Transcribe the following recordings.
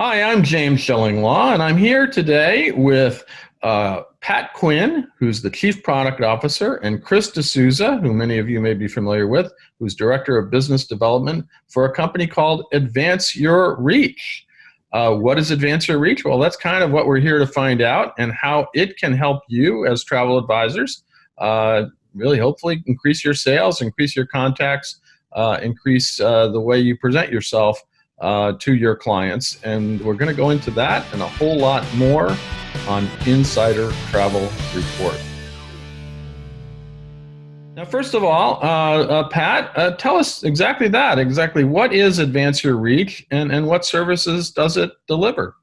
Hi, I'm James Shillinglaw, and I'm here today with Pat Quinn, who's the Chief Product Officer, and Chris D'Souza, who many of you may be familiar with, who's Director of Business Development for a company called Advance Your Reach. What is Advance Your Reach? Well, that's kind of what we're here to find out, and how it can help you as travel advisors really hopefully increase your sales, increase your contacts, increase the way you present yourself to your clients. And we're going to go into that and a whole lot more on Insider Travel Report. Now, first of all, Pat, tell us exactly what is Advance Your Reach, and what services does it deliver?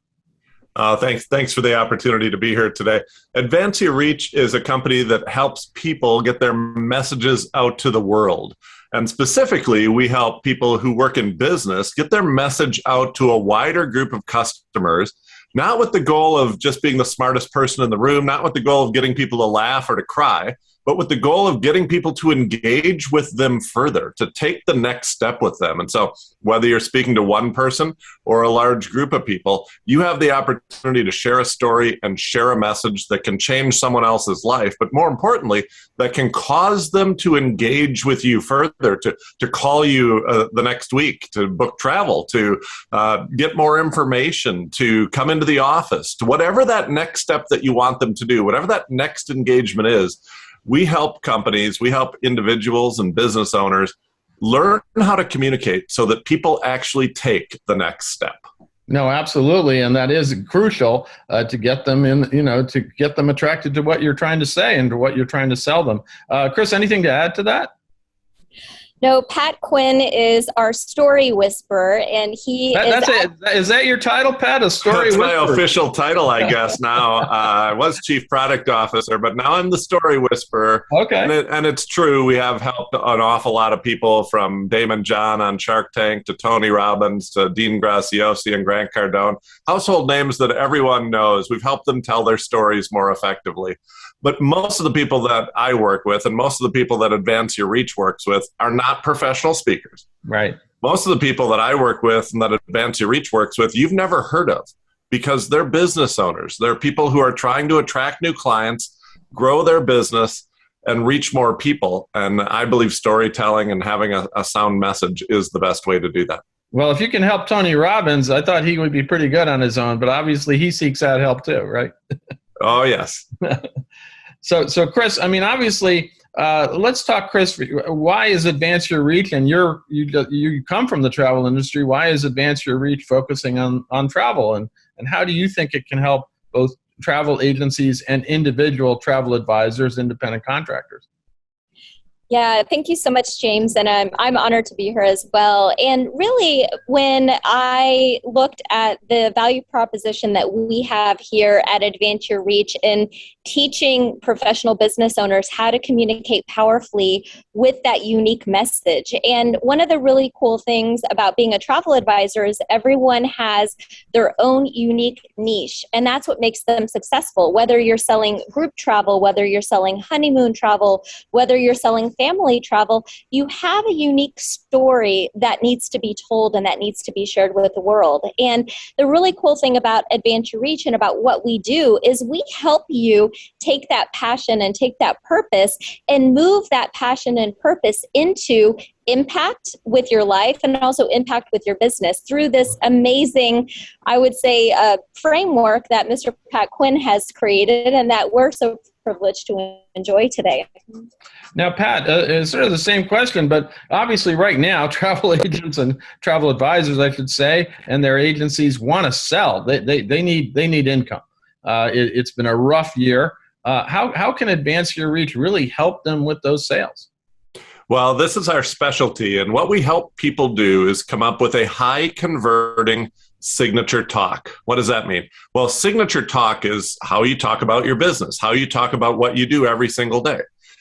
Thanks for the opportunity to be here today. Advance Your Reach is a company that helps people get their messages out to the world. And specifically, we help people who work in business get their message out to a wider group of customers, not with the goal of just being the smartest person in the room, not with the goal of getting people to laugh or to cry, but with the goal of getting people to engage with them further, to take the next step with them. And so whether you're speaking to one person or a large group of people, you have the opportunity to share a story and share a message that can change someone else's life, but more importantly, that can cause them to engage with you further, to call you the next week, to book travel, to get more information, to come into the office, to whatever that next step that you want them to do, whatever that next engagement is. We help companies, we help individuals and business owners learn how to communicate so that people actually take the next step. No, absolutely. And that is crucial to get them to get them attracted to what you're trying to say and to what you're trying to sell them. Chris, anything to add to that? No, Pat Quinn is our story whisperer, and is that your title, Pat? A story That's whisperer? My official title, I guess. Now I was Chief Product Officer, but now I'm the story whisperer. Okay, and it's true. We have helped an awful lot of people, from Damon John on Shark Tank to Tony Robbins to Dean Graziosi and Grant Cardone. Household names that everyone knows. We've helped them tell their stories more effectively. But most of the people that I work with and most of the people that Advance Your Reach works with are not professional speakers. Right. Most of the people that I work with and that Advance Your Reach works with, you've never heard of, because they're business owners. They're people who are trying to attract new clients, grow their business, and reach more people. And I believe storytelling and having a sound message is the best way to do that. Well, if you can help Tony Robbins, I thought he would be pretty good on his own, but obviously he seeks out help too, right? Oh, yes. So Chris, I mean, obviously, let's talk, Chris. Why is Advance Your Reach, and you come from the travel industry, why is Advance Your Reach focusing on travel, and how do you think it can help both travel agencies and individual travel advisors, independent contractors? Yeah, thank you so much, James, and I'm honored to be here as well. And really, when I looked at the value proposition that we have here at Advance Your Reach in teaching professional business owners how to communicate powerfully with that unique message. And one of the really cool things about being a travel advisor is everyone has their own unique niche, and that's what makes them successful. Whether you're selling group travel, whether you're selling honeymoon travel, whether you're selling family travel, you have a unique story that needs to be told and that needs to be shared with the world. And the really cool thing about Advance Your Reach and about what we do is we help you take that passion and take that purpose and move that passion and purpose into impact with your life and also impact with your business through this amazing, I would say, framework that Mr. Pat Quinn has created and that we're so privileged to enjoy today. Now, Pat, it's sort of the same question, but obviously right now, travel agents and travel advisors, I should say, and their agencies want to sell. They need income. It's been a rough year. How can Advance Your Reach really help them with those sales? Well, this is our specialty, and what we help people do is come up with a high converting signature talk. What does that mean? Well, signature talk is how you talk about your business, how you talk about what you do every single day.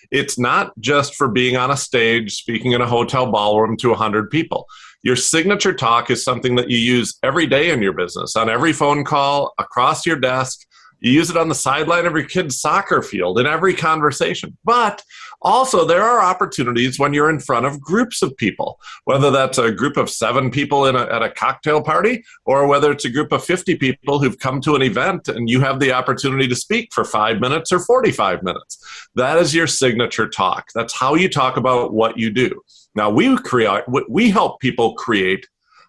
It's not just for being on a stage, speaking in a hotel ballroom to 100 people. Your signature talk is something that you use every day in your business, on every phone call, across your desk. You use it on the sideline of your kid's soccer field, in every conversation. But also, there are opportunities when you're in front of groups of people, whether that's a group of 7 people at a cocktail party, or whether it's a group of 50 people who've come to an event and you have the opportunity to speak for 5 minutes or 45 minutes. That is your signature talk. That's how you talk about what you do. Now, we help people create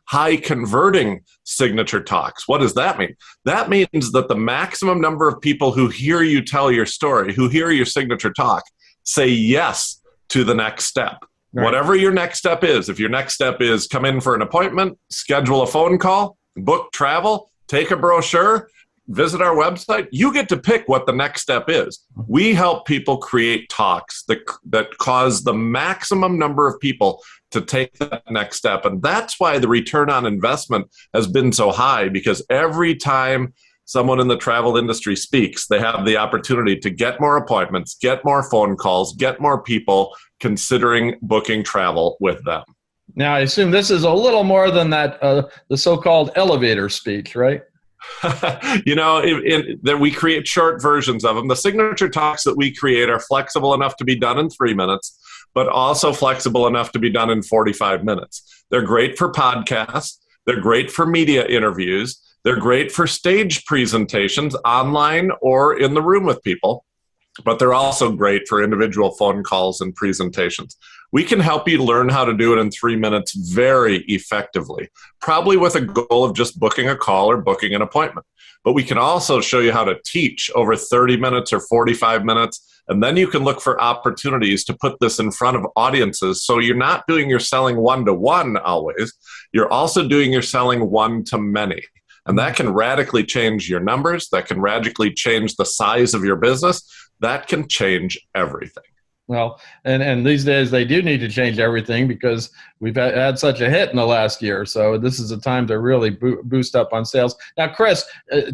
high converting signature talks. What does that mean? That means that the maximum number of people who hear you tell your story, who hear your signature talk, say yes to the next step. Right. Whatever your next step is, if your next step is come in for an appointment, schedule a phone call, book travel, take a brochure, visit our website, you get to pick what the next step is. We help people create talks that cause the maximum number of people to take that next step. And that's why the return on investment has been so high, because every time someone in the travel industry speaks, they have the opportunity to get more appointments, get more phone calls, get more people considering booking travel with them. Now, I assume this is a little more than that, the so-called elevator speech, right? That we create short versions of them. The signature talks that we create are flexible enough to be done in 3 minutes, but also flexible enough to be done in 45 minutes. They're great for podcasts. They're great for media interviews. They're great for stage presentations online or in the room with people, but they're also great for individual phone calls and presentations. We can help you learn how to do it in 3 minutes very effectively, probably with a goal of just booking a call or booking an appointment. But we can also show you how to teach over 30 minutes or 45 minutes, and then you can look for opportunities to put this in front of audiences. So you're not doing your selling one-to-one always, you're also doing your selling one-to-many. And that can radically change your numbers. That can radically change the size of your business. That can change everything. Well, and these days they do need to change everything because we've had such a hit in the last year. So this is a time to really boost up on sales. Now, Chris,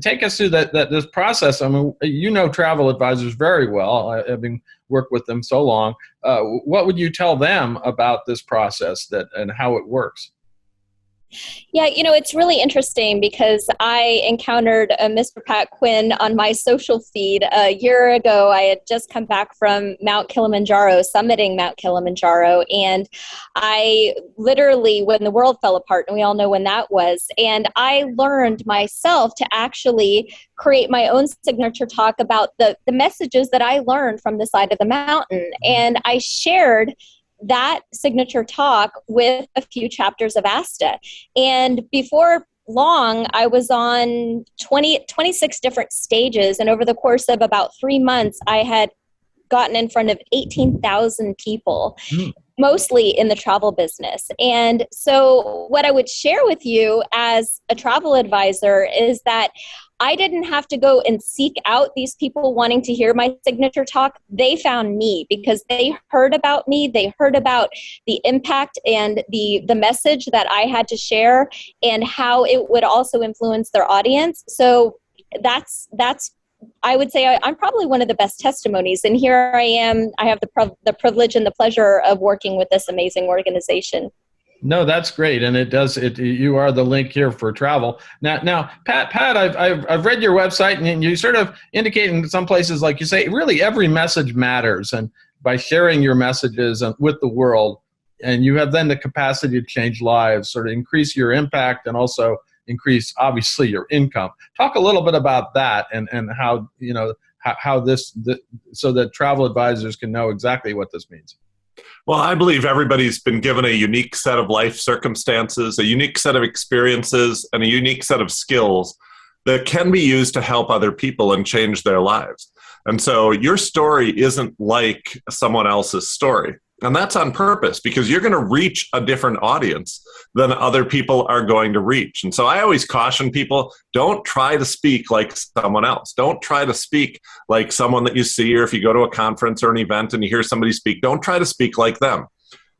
take us through this process. I mean, you know travel advisors very well, having worked with them so long. What would you tell them about this process and how it works? Yeah, it's really interesting because I encountered Mr. Pat Quinn on my social feed a year ago. I had just come back from Mount Kilimanjaro, summiting Mount Kilimanjaro, and I literally, when the world fell apart, and we all know when that was, and I learned myself to actually create my own signature talk about the messages that I learned from the side of the mountain, and I shared that signature talk with a few chapters of ASTA. And before long, I was on 26 different stages. And over the course of about 3 months, I had gotten in front of 18,000 people, mostly in the travel business. And so what I would share with you as a travel advisor is that I didn't have to go and seek out these people wanting to hear my signature talk. They found me because they heard about me. They heard about the impact and the message that I had to share and how it would also influence their audience. So that's I would say I'm probably one of the best testimonies. And here I am. I have the privilege and the pleasure of working with this amazing organization. No, that's great, and you are the link here for travel. Now, Pat, I've read your website, and you sort of indicate in some places, like you say, really every message matters, and by sharing your messages with the world, and you have then the capacity to change lives, sort of increase your impact, and also increase, obviously, your income. Talk a little bit about that, and how how this so that travel advisors can know exactly what this means. Well, I believe everybody's been given a unique set of life circumstances, a unique set of experiences, and a unique set of skills that can be used to help other people and change their lives. And so your story isn't like someone else's story. And that's on purpose because you're going to reach a different audience than other people are going to reach. And so I always caution people, don't try to speak like someone else. Don't try to speak like someone that you see, or if you go to a conference or an event and you hear somebody speak, don't try to speak like them.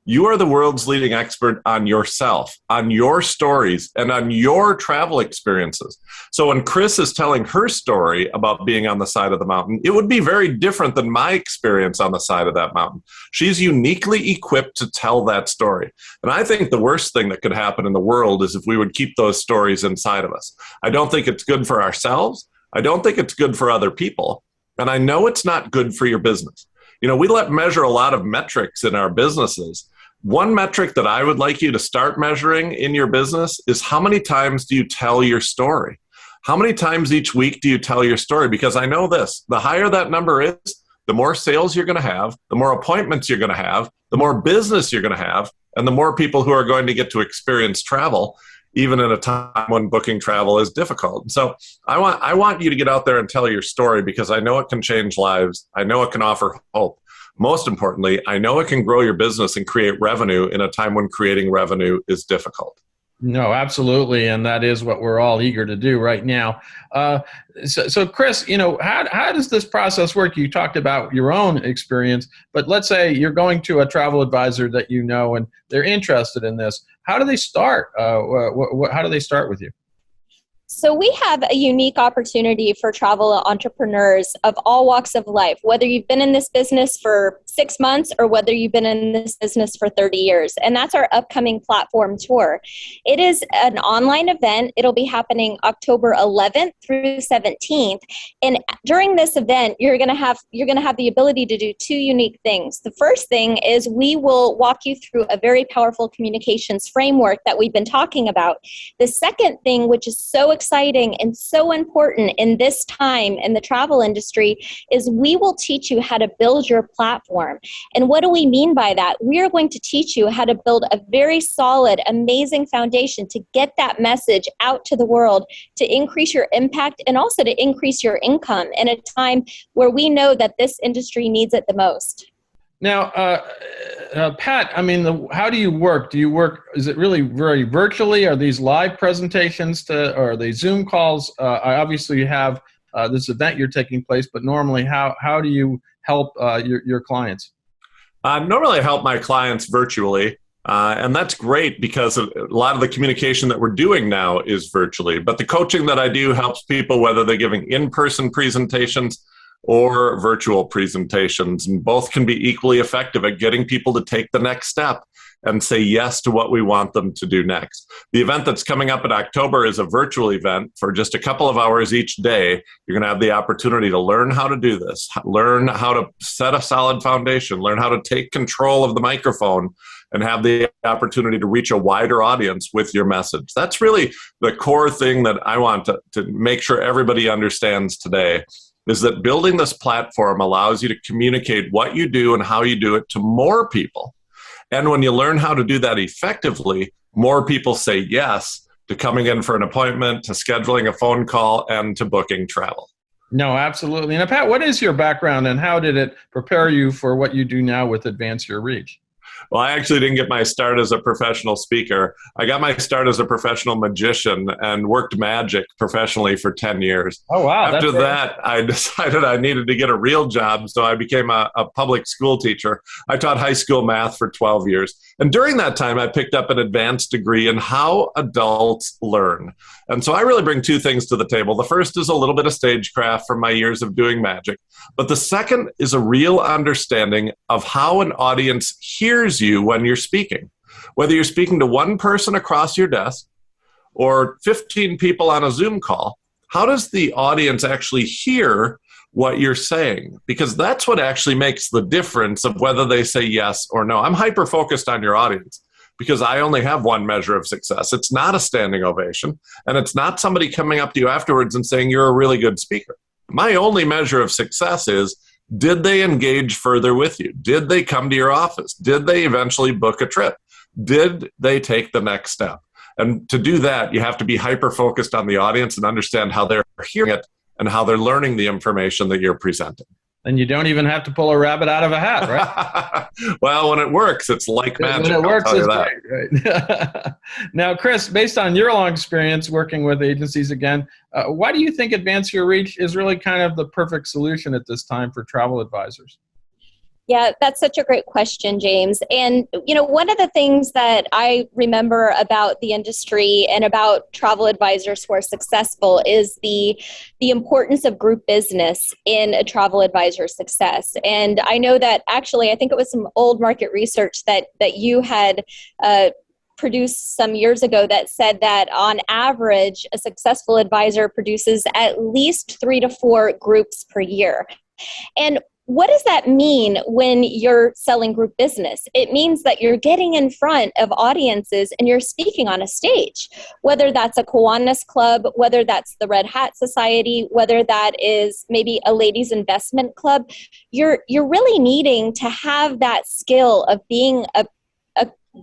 You are the world's leading expert on yourself, on your stories, and on your travel experiences. So when Chris is telling her story about being on the side of the mountain, it would be very different than my experience on the side of that mountain. She's uniquely equipped to tell that story. And I think the worst thing that could happen in the world is if we would keep those stories inside of us. I don't think it's good for ourselves. I don't think it's good for other people. And I know it's not good for your business. We measure a lot of metrics in our businesses. One metric that I would like you to start measuring in your business is how many times do you tell your story? How many times each week do you tell your story? Because I know this, the higher that number is, the more sales you're going to have, the more appointments you're going to have, the more business you're going to have, and the more people who are going to get to experience travel, even in a time when booking travel is difficult. So I want you to get out there and tell your story, because I know it can change lives. I know it can offer hope. Most importantly, I know it can grow your business and create revenue in a time when creating revenue is difficult. No, absolutely. And that is what we're all eager to do right now. So Chris, how does this process work? You talked about your own experience, but let's say you're going to a travel advisor that you know and they're interested in this. How do they start? How do they start with you? So we have a unique opportunity for travel entrepreneurs of all walks of life, whether you've been in this business for 6 months or whether you've been in this business for 30 years. And that's our upcoming platform tour. It is an online event. It'll be happening October 11th through 17th. And during this event, you're going to have the ability to do two unique things. The first thing is we will walk you through a very powerful communications framework that we've been talking about. The second thing, which is so exciting and so important in this time in the travel industry, is we will teach you how to build your platform. And what do we mean by that? We are going to teach you how to build a very solid, amazing foundation to get that message out to the world, to increase your impact and also to increase your income in a time where we know that this industry needs it the most. Now, Pat, how do you work? Is it really very virtually? Are these live presentations or are they Zoom calls? I obviously have this event you're taking place, but normally how do you help your clients? Normally I help my clients virtually. And that's great because a lot of the communication that we're doing now is virtually. But the coaching that I do helps people, whether they're giving in-person presentations or virtual presentations, and both can be equally effective at getting people to take the next step and say yes to what we want them to do next. The event that's coming up in October is a virtual event for just a couple of hours each day. You're going to have the opportunity to learn how to do this, learn how to set a solid foundation, learn how to take control of the microphone, and have the opportunity to reach a wider audience with your message. That's really the core thing that I want to make sure everybody understands today, is that building this platform allows you to communicate what you do and how you do it to more people. And when you learn how to do that effectively, more people say yes to coming in for an appointment, to scheduling a phone call, and to booking travel. No, absolutely. Now, Pat, what is your background and how did it prepare you for what you do now with Advance Your Reach? Well, I actually didn't get my start as a professional speaker. I got my start as a professional magician and worked magic professionally for 10 years. Oh, wow. After that, I decided I needed to get a real job, so I became a public school teacher. I taught high school math for 12 years. And during that time, I picked up an advanced degree in how adults learn. And so I really bring two things to the table. The first is a little bit of stagecraft from my years of doing magic. But the second is a real understanding of how an audience hears you when you're speaking. Whether you're speaking to one person across your desk or 15 people on a Zoom call, how does the audience actually hear what you're saying? Because that's what actually makes the difference of whether they say yes or no. I'm hyper-focused on your audience because I only have one measure of success. It's not a standing ovation, and it's not somebody coming up to you afterwards and saying you're a really good speaker. My only measure of success is, did they engage further with you? Did they come to your office? Did they eventually book a trip? Did they take the next step? And to do that, you have to be hyper-focused on the audience and understand how they're hearing it and how they're learning the information that you're presenting. And you don't even have to pull a rabbit out of a hat, right? Well, when it works, it's like magic. When it works, it's great, right? Now, Chris, based on your long experience working with agencies again, why do you think Advance Your Reach is really kind of the perfect solution at this time for travel advisors? Yeah, that's such a great question, James. And, one of the things that I remember about the industry and about travel advisors who are successful is the importance of group business in a travel advisor's success. And I know that actually, I think it was some old market research that you had produced some years ago that said that on average, a successful advisor produces at least 3 to 4 groups per year. And what does that mean when you're selling group business? It means that you're getting in front of audiences and you're speaking on a stage, whether that's a Kiwanis Club, whether that's the Red Hat Society, whether that is maybe a ladies investment club. You're really needing to have that skill of being a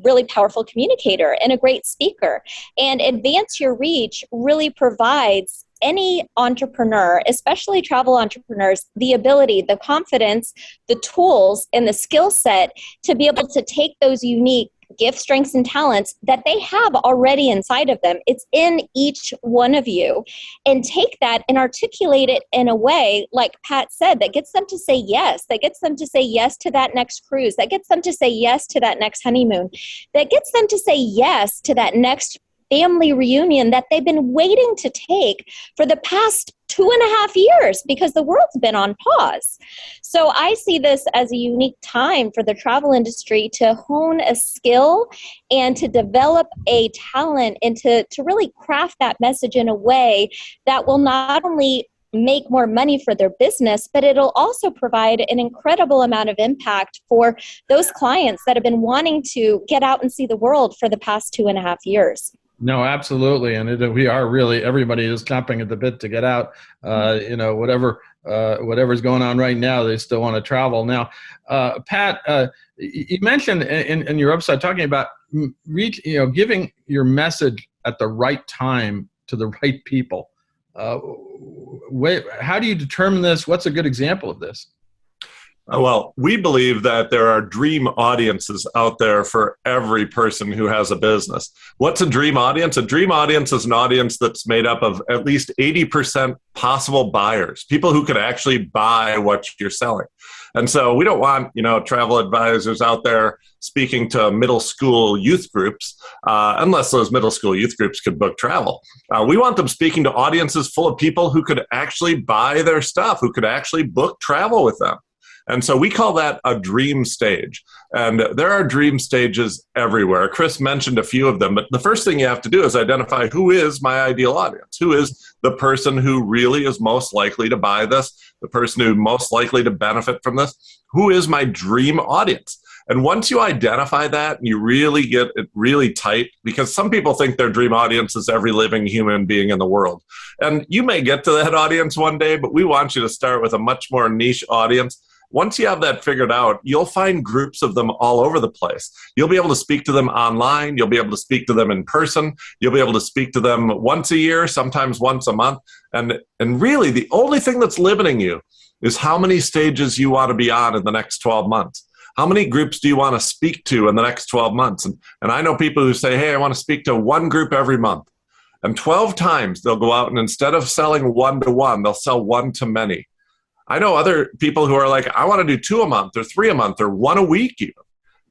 really powerful communicator and a great speaker. And Advance Your Reach really provides any entrepreneur, especially travel entrepreneurs, the ability, the confidence, the tools, and the skill set to be able to take those unique gifts, strengths, and talents that they have already inside of them. It's in each one of you. And take that and articulate it in a way, like Pat said, that gets them to say yes, that gets them to say yes to that next cruise, that gets them to say yes to that next honeymoon, that gets them to say yes to that next family reunion that they've been waiting to take for the past 2.5 years because the world's been on pause. So I see this as a unique time for the travel industry to hone a skill and to develop a talent and to really craft that message in a way that will not only make more money for their business, but it'll also provide an incredible amount of impact for those clients that have been wanting to get out and see the world for the past 2.5 years. No, absolutely. And we are really, everybody is chomping at the bit to get out. Whatever's going on right now, they still want to travel. Now, Pat, you mentioned in your website talking about giving your message at the right time to the right people. How do you determine this? What's a good example of this? Well, we believe that there are dream audiences out there for every person who has a business. What's a dream audience? A dream audience is an audience that's made up of at least 80% possible buyers, people who could actually buy what you're selling. And so we don't want, travel advisors out there speaking to middle school youth groups, unless those middle school youth groups could book travel. We want them speaking to audiences full of people who could actually buy their stuff, who could actually book travel with them. And so we call that a dream stage. And there are dream stages everywhere. Chris mentioned a few of them, but the first thing you have to do is identify who is my ideal audience. Who is the person who really is most likely to buy this, the person who's most likely to benefit from this? Who is my dream audience? And once you identify that and you really get it really tight, because some people think their dream audience is every living human being in the world. And you may get to that audience one day, but we want you to start with a much more niche audience. Once you have that figured out, you'll find groups of them all over the place. You'll be able to speak to them online. You'll be able to speak to them in person. You'll be able to speak to them once a year, sometimes once a month. And really, the only thing that's limiting you is how many stages you want to be on in the next 12 months. How many groups do you want to speak to in the next 12 months? And I know people who say, hey, I want to speak to one group every month. And 12 times they'll go out and instead of selling one-to-one, they'll sell one-to-many. I know other people who are like, I want to do 2 a month or 3 a month or 1 a week even.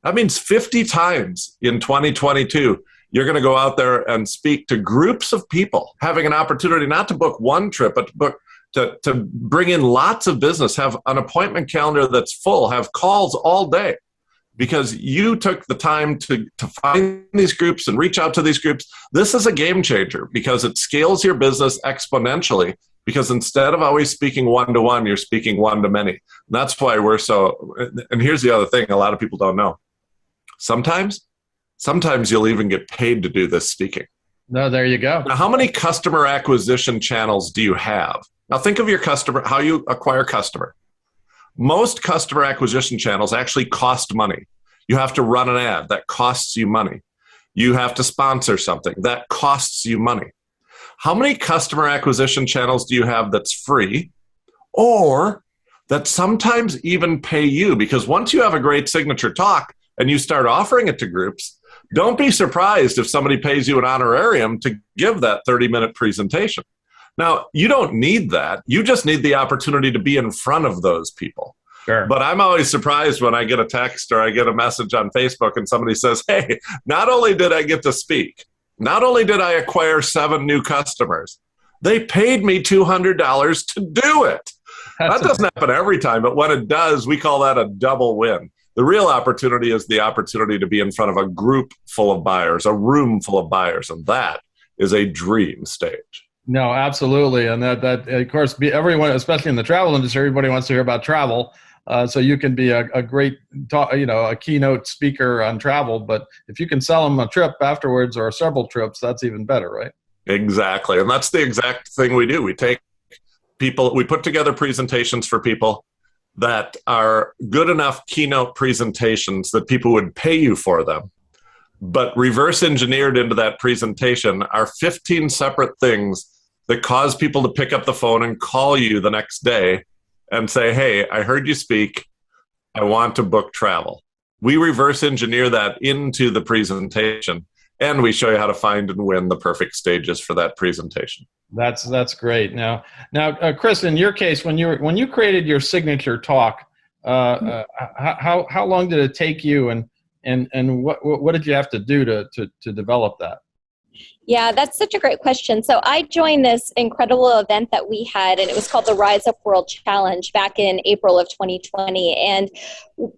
That means 50 times in 2022, you're going to go out there and speak to groups of people, having an opportunity not to book one trip, but to bring in lots of business, have an appointment calendar that's full, have calls all day. Because you took the time to find these groups and reach out to these groups. This is a game changer because it scales your business exponentially. Because instead of always speaking one-to-one, you're speaking one-to-many. That's why we're so, and here's the other thing a lot of people don't know. Sometimes you'll even get paid to do this speaking. No, there you go. Now, how many customer acquisition channels do you have? Now think of your customer, how you acquire customer. Most customer acquisition channels actually cost money. You have to run an ad, that costs you money. You have to sponsor something, that costs you money. How many customer acquisition channels do you have that's free or that sometimes even pay you? Because once you have a great signature talk and you start offering it to groups, don't be surprised if somebody pays you an honorarium to give that 30-minute presentation. Now, you don't need that. You just need the opportunity to be in front of those people. Sure. But I'm always surprised when I get a text or I get a message on Facebook and somebody says, hey, not only did I get to speak, not only did I acquire 7 new customers, they paid me $200 to do it. That doesn't happen every time, but when it does, we call that a double win. The real opportunity is the opportunity to be in front of a group full of buyers, a room full of buyers, and that is a dream stage. No, absolutely. And that of course, everyone, especially in the travel industry, everybody wants to hear about travel. So you can be a great, a keynote speaker on travel. But if you can sell them a trip afterwards or several trips, that's even better, right? Exactly. And that's the exact thing we do. We take people, we put together presentations for people that are good enough keynote presentations that people would pay you for them. But reverse engineered into that presentation are 15 separate things that cause people to pick up the phone and call you the next day and say, hey, I heard you speak. I want to book travel. We reverse engineer that into the presentation, and we show you how to find and win the perfect stages for that presentation. That's great. Now, Chris, in your case, when you created your signature talk, how long did it take you, and what did you have to do to develop that? Yeah, that's such a great question. So I joined this incredible event that we had, and it was called the Rise Up World Challenge back in April of 2020. And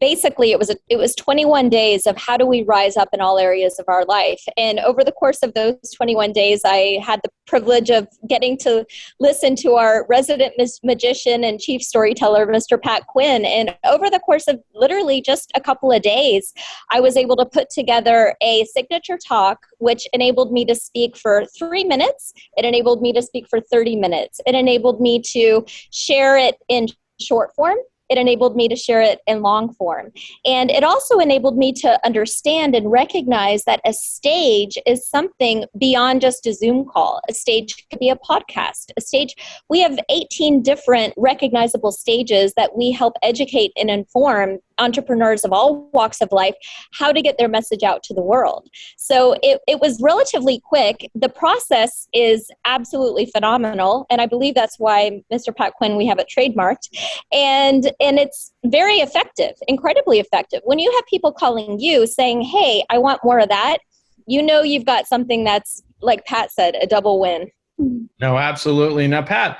basically, it was 21 days of how do we rise up in all areas of our life. And over the course of those 21 days, I had the privilege of getting to listen to our resident magician and chief storyteller, Mr. Pat Quinn. And over the course of literally just a couple of days, I was able to put together a signature talk, which enabled me to speak for 3 minutes. It enabled me to speak for 30 minutes. It enabled me to share it in short form. It enabled me to share it in long form. And it also enabled me to understand and recognize that a stage is something beyond just a Zoom call. A stage could be a podcast. A stage, we have 18 different recognizable stages that we help educate and inform entrepreneurs of all walks of life how to get their message out to the world. So it was relatively quick. The process is absolutely phenomenal. And I believe that's why, Mr. Pat Quinn, we have it trademarked. And it's very effective, incredibly effective. When you have people calling you saying, hey, I want more of that, you know you've got something that's, like Pat said, a double win. No, absolutely. Now, Pat,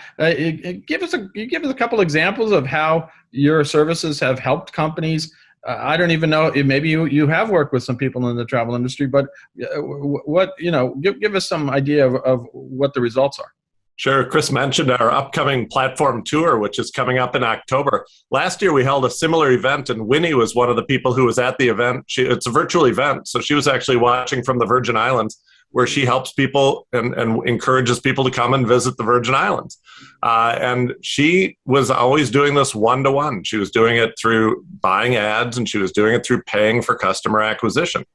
give us a couple examples of how your services have helped companies. I don't even know, maybe you have worked with some people in the travel industry, but give us some idea of what the results are. Sure. Chris mentioned our upcoming platform tour, which is coming up in October. Last year, we held a similar event, and Winnie was one of the people who was at the event. It's a virtual event, so she was actually watching from the Virgin Islands, where she helps people and encourages people to come and visit the Virgin Islands. And she was always doing this one-to-one. She was doing it through buying ads, and she was doing it through paying for customer acquisition.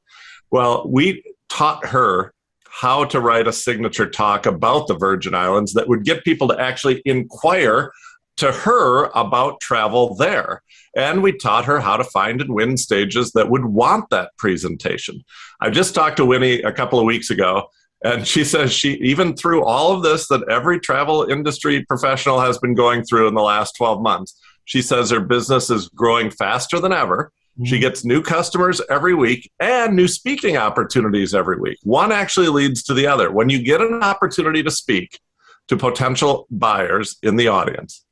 Well, we taught her how to write a signature talk about the Virgin Islands that would get people to actually inquire to her about travel there. And we taught her how to find and win stages that would want that presentation. I just talked to Winnie a couple of weeks ago, and she says she, even through all of this that every travel industry professional has been going through in the last 12 months, she says her business is growing faster than ever. She gets new customers every week and new speaking opportunities every week. One actually leads to the other. When you get an opportunity to speak to potential buyers in the audience,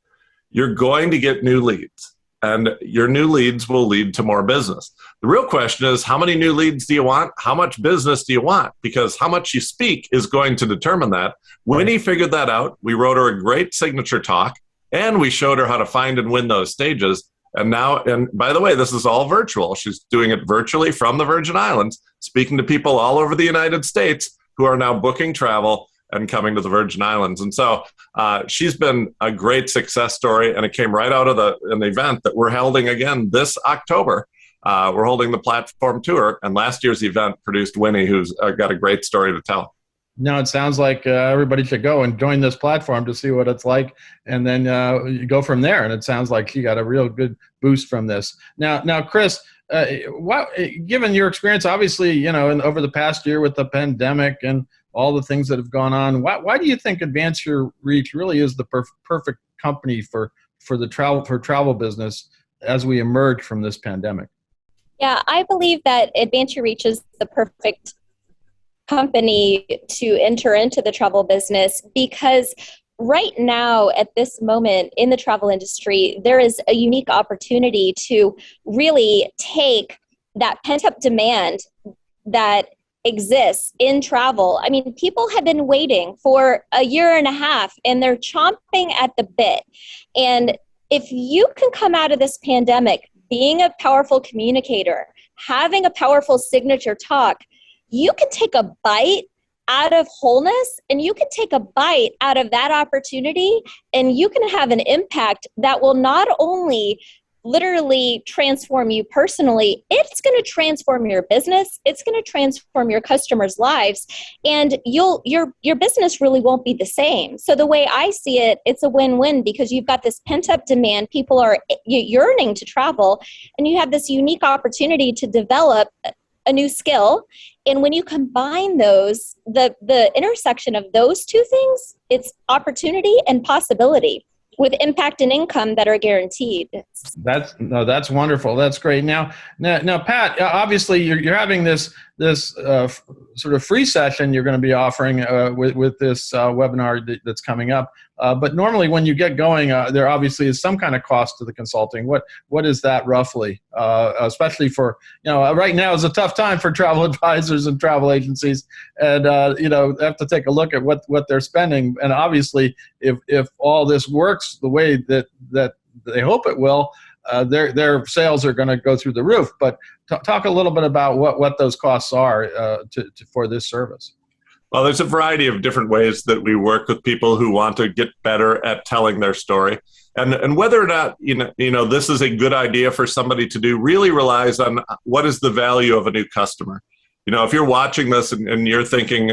you're going to get new leads, and your new leads will lead to more business. The real question is, how many new leads do you want? How much business do you want? Because how much you speak is going to determine that. Winnie figured that out. We wrote her a great signature talk, and we showed her how to find and win those stages. And now, and by the way, this is all virtual. She's doing it virtually from the Virgin Islands, speaking to people all over the United States who are now booking travel and coming to the Virgin Islands. And so she's been a great success story, and it came right out of an event that we're holding again this October. We're holding the platform tour, and last year's event produced Winnie, who's got a great story to tell. Now it sounds like everybody should go and join this platform to see what it's like, and then you go from there. And it sounds like you got a real good boost from this. Now, Chris, given your experience, obviously, over the past year with the pandemic and all the things that have gone on, why do you think Advance Your Reach really is the perfect company for travel business as we emerge from this pandemic? Yeah, I believe that Advance Your Reach is the perfect company to enter into the travel business because right now, at this moment in the travel industry, there is a unique opportunity to really take that pent-up demand that exists in travel. I mean, people have been waiting for a year and a half and they're chomping at the bit. And if you can come out of this pandemic being a powerful communicator, having a powerful signature talk, you can take a bite out of wholeness, and you can take a bite out of that opportunity, and you can have an impact that will not only literally transform you personally, it's going to transform your business, it's going to transform your customers' lives, and your business really won't be the same. So the way I see it, it's a win-win, because you've got this pent-up demand, people are yearning to travel, and you have this unique opportunity to develop a new skill. And when you combine those, the intersection of those two things, it's opportunity and possibility, with impact and income that are guaranteed. That's wonderful. That's great. Now, Pat, obviously you're having this sort of free session you're going to be offering with this webinar that's coming up. But normally when you get going, there obviously is some kind of cost to the consulting. What is that roughly? Especially for, right now is a tough time for travel advisors and travel agencies, and have to take a look at what they're spending. And obviously, if all this works the way that they hope it will, their sales are going to go through the roof. But talk a little bit about what those costs are for this service. Well, there's a variety of different ways that we work with people who want to get better at telling their story. And whether or not this is a good idea for somebody to do really relies on what is the value of a new customer. If you're watching this and you're thinking,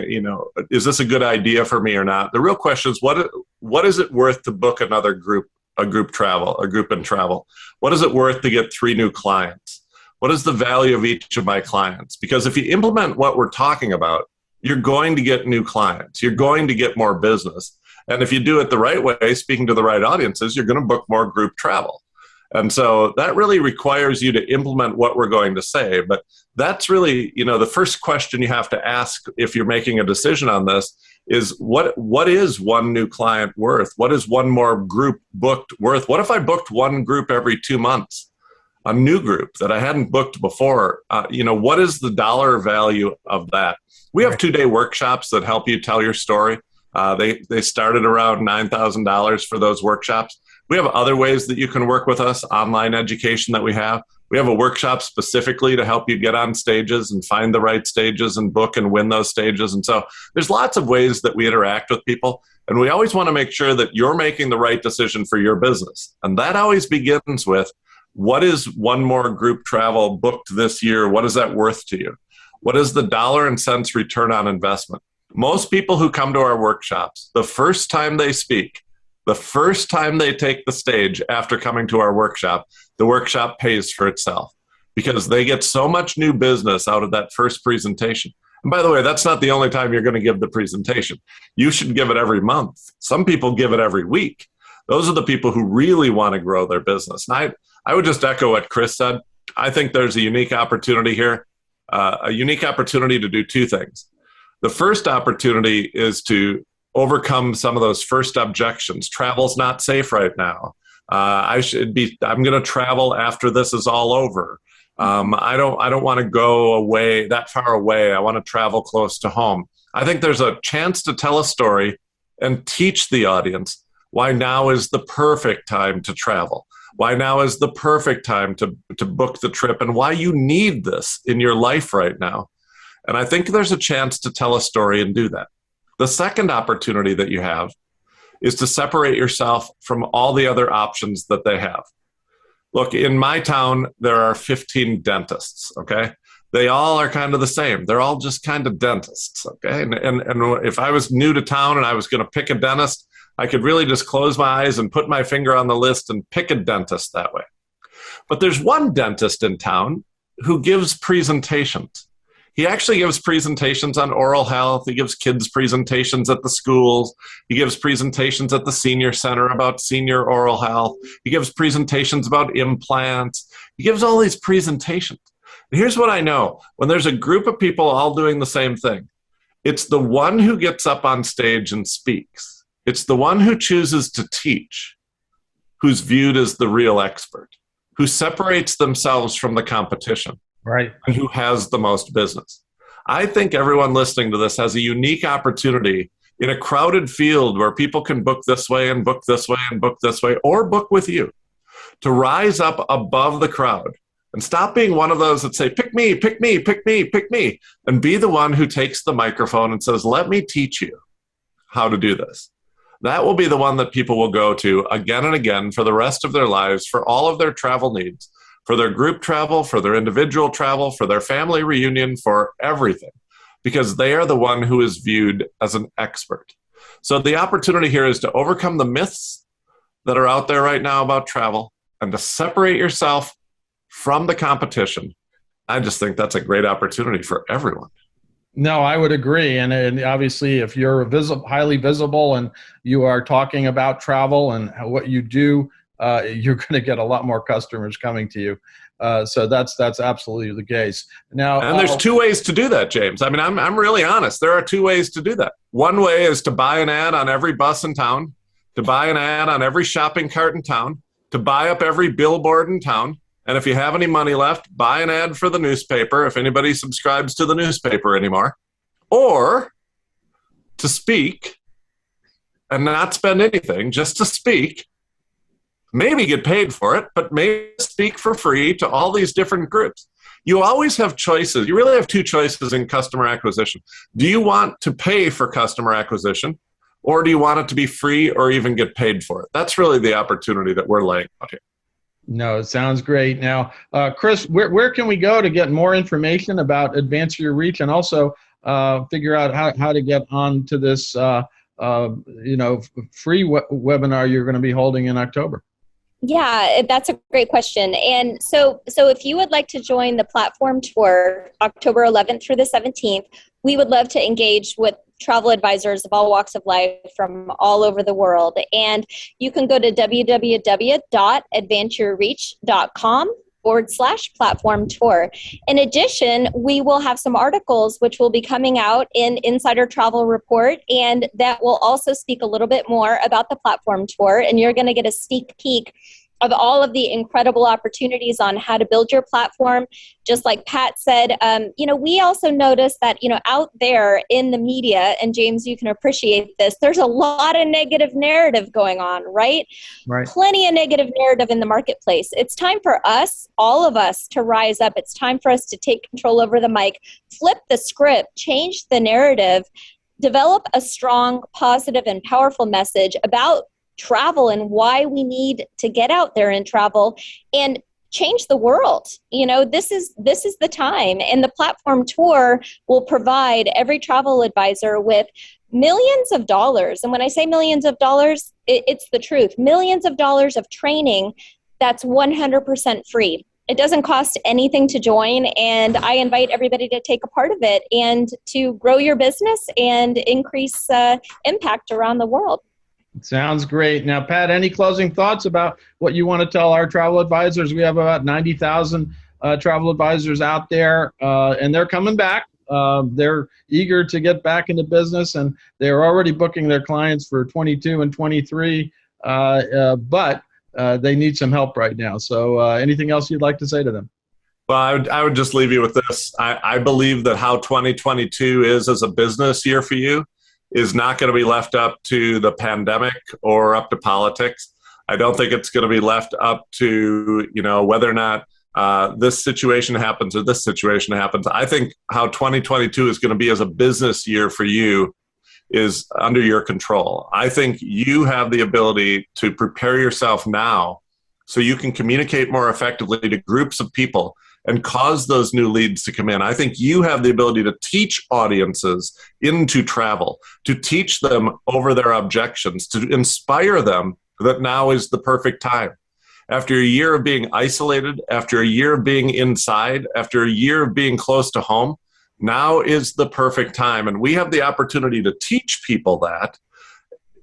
is this a good idea for me or not? The real question is, what is it worth to book another group in travel? What is it worth to get 3 new clients? What is the value of each of my clients? Because if you implement what we're talking about, you're going to get new clients. You're going to get more business. And if you do it the right way, speaking to the right audiences, you're going to book more group travel. And so that really requires you to implement what we're going to say. But that's really, the first question you have to ask if you're making a decision on this is what is one new client worth? What is one more group booked worth? What if I booked one group every 2 months? A new group that I hadn't booked before? What is the dollar value of that? We have 2-day workshops that help you tell your story. They started around $9,000 for those workshops. We have other ways that you can work with us, online education that we have. We have a workshop specifically to help you get on stages and find the right stages and book and win those stages. And so there's lots of ways that we interact with people. And we always want to make sure that you're making the right decision for your business. And that always begins with, what is one more group travel booked this year? What is that worth to you? What is the dollar and cents return on investment? Most people who come to our workshops, the first time they speak, the first time they take the stage after coming to our workshop, the workshop pays for itself because they get so much new business out of that first presentation. And by the way, that's not the only time you're going to give the presentation. You should give it every month. Some people give it every week. Those are the people who really want to grow their business. And I would just echo what Chris said. I think there's a unique opportunity here, a unique opportunity to do 2 things. The first opportunity is to overcome some of those first objections. Travel's not safe right now. I'm going to travel after this is all over. I don't want to go away that far away. I want to travel close to home. I think there's a chance to tell a story and teach the audience why now is the perfect time to travel. Why now is the perfect time to book the trip, and why you need this in your life right now. And I think there's a chance to tell a story and do that. The second opportunity that you have is to separate yourself from all the other options that they have. Look, in my town, there are 15 dentists, okay? They all are kind of the same. They're all just kind of dentists, okay? And if I was new to town and I was going to pick a dentist, I could really just close my eyes and put my finger on the list and pick a dentist that way. But there's one dentist in town who gives presentations. He actually gives presentations on oral health. He gives kids presentations at the schools. He gives presentations at the senior center about senior oral health. He gives presentations about implants. He gives all these presentations. And here's what I know. When there's a group of people all doing the same thing, it's the one who gets up on stage and speaks It's the one who chooses to teach who's viewed as the real expert, who separates themselves from the competition, Right. and who has the most business. I think everyone listening to this has a unique opportunity in a crowded field where people can book this way and book this way and book this way, or book with you, to rise up above the crowd and stop being one of those that say, pick me, pick me, pick me, pick me, and be the one who takes the microphone and says, let me teach you how to do this. That will be the one that people will go to again and again for the rest of their lives, for all of their travel needs, for their group travel, for their individual travel, for their family reunion, for everything, because they are the one who is viewed as an expert. So the opportunity here is to overcome the myths that are out there right now about travel and to separate yourself from the competition. I just think that's a great opportunity for everyone. No, I would agree. And obviously, if you're highly visible and you are talking about travel and what you do, you're going to get a lot more customers coming to you. So that's absolutely the case. Now, and there's two ways to do that, James. I mean, I'm really honest. There are two ways to do that. One way is to buy an ad on every bus in town, to buy an ad on every shopping cart in town, to buy up every billboard in town. And if you have any money left, buy an ad for the newspaper, if anybody subscribes to the newspaper anymore, or to speak and not spend anything, just to speak, maybe get paid for it, but maybe speak for free to all these different groups. You always have choices. You really have two choices in customer acquisition. Do you want to pay for customer acquisition, or do you want it to be free or even get paid for it? That's really the opportunity that we're laying out here. No, it sounds great. Now, Chris, where can we go to get more information about Advance Your Reach, and also figure out how to get on to this free webinar you're going to be holding in October? Yeah, that's a great question. And so if you would like to join the platform tour October 11th through the 17th, we would love to engage with travel advisors of all walks of life from all over the world. And you can go to www.advanceyourreach.com/platform tour. In addition, we will have some articles which will be coming out in Insider Travel Report, and that will also speak a little bit more about the platform tour. And you're going to get a sneak peek of all of the incredible opportunities on how to build your platform. Just like Pat said, we also noticed that, out there in the media, and James, you can appreciate this, there's a lot of negative narrative going on, right? Right. Plenty of negative narrative in the marketplace. It's time for us, all of us, to rise up. It's time for us to take control over the mic, flip the script, change the narrative, develop a strong, positive, and powerful message about travel and why we need to get out there and travel and change the world. This is the time, and the platform tour will provide every travel advisor with millions of dollars. And when I say millions of dollars, it's the truth. Millions of dollars of training that's 100% free. It doesn't cost anything to join, and I invite everybody to take a part of it and to grow your business and increase impact around the world. Sounds great. Now, Pat, any closing thoughts about what you want to tell our travel advisors? We have about 90,000 travel advisors out there, and they're coming back. They're eager to get back into business, and they're already booking their clients for 22 and 23, but they need some help right now. So anything else you'd like to say to them? Well, I would just leave you with this. I believe that how 2022 is as a business year for you is not going to be left up to the pandemic or up to politics. I don't think it's going to be left up to, whether or not this situation happens or this situation happens. I think how 2022 is going to be as a business year for you is under your control. I think you have the ability to prepare yourself now so you can communicate more effectively to groups of people and cause those new leads to come in. I think you have the ability to teach audiences into travel, to teach them over their objections, to inspire them that now is the perfect time. After a year of being isolated, after a year of being inside, after a year of being close to home, now is the perfect time. And we have the opportunity to teach people that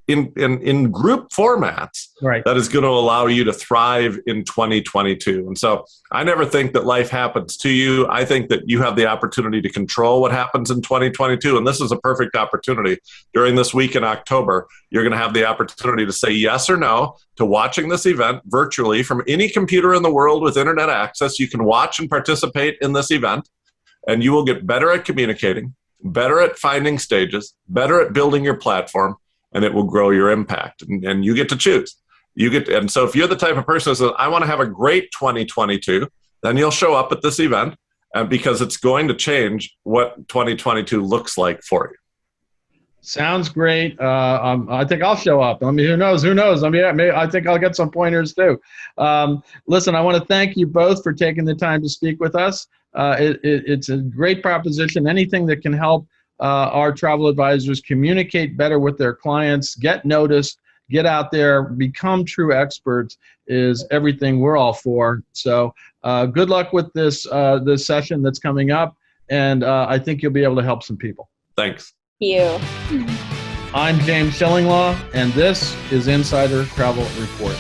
in group formats Right. that is going to allow you to thrive in 2022. And so I never think that life happens to you. I think that you have the opportunity to control what happens in 2022. And this is a perfect opportunity. During this week in October, you're going to have the opportunity to say yes or no to watching this event virtually from any computer in the world with internet access. You can watch and participate in this event, and you will get better at communicating, better at finding stages, better at building your platform, and it will grow your impact. And you get to choose. And so if you're the type of person who says, I want to have a great 2022, then you'll show up at this event, because it's going to change what 2022 looks like for you. Sounds great. I think I'll show up. I mean, who knows? I mean, I think I'll get some pointers too. Listen, I want to thank you both for taking the time to speak with us. It's a great proposition. Anything that can help our travel advisors communicate better with their clients, get noticed, get out there, become true experts is everything we're all for. So good luck with this session that's coming up, and I think you'll be able to help some people. Thanks. You. I'm James Shillinglaw, and this is Insider Travel Report.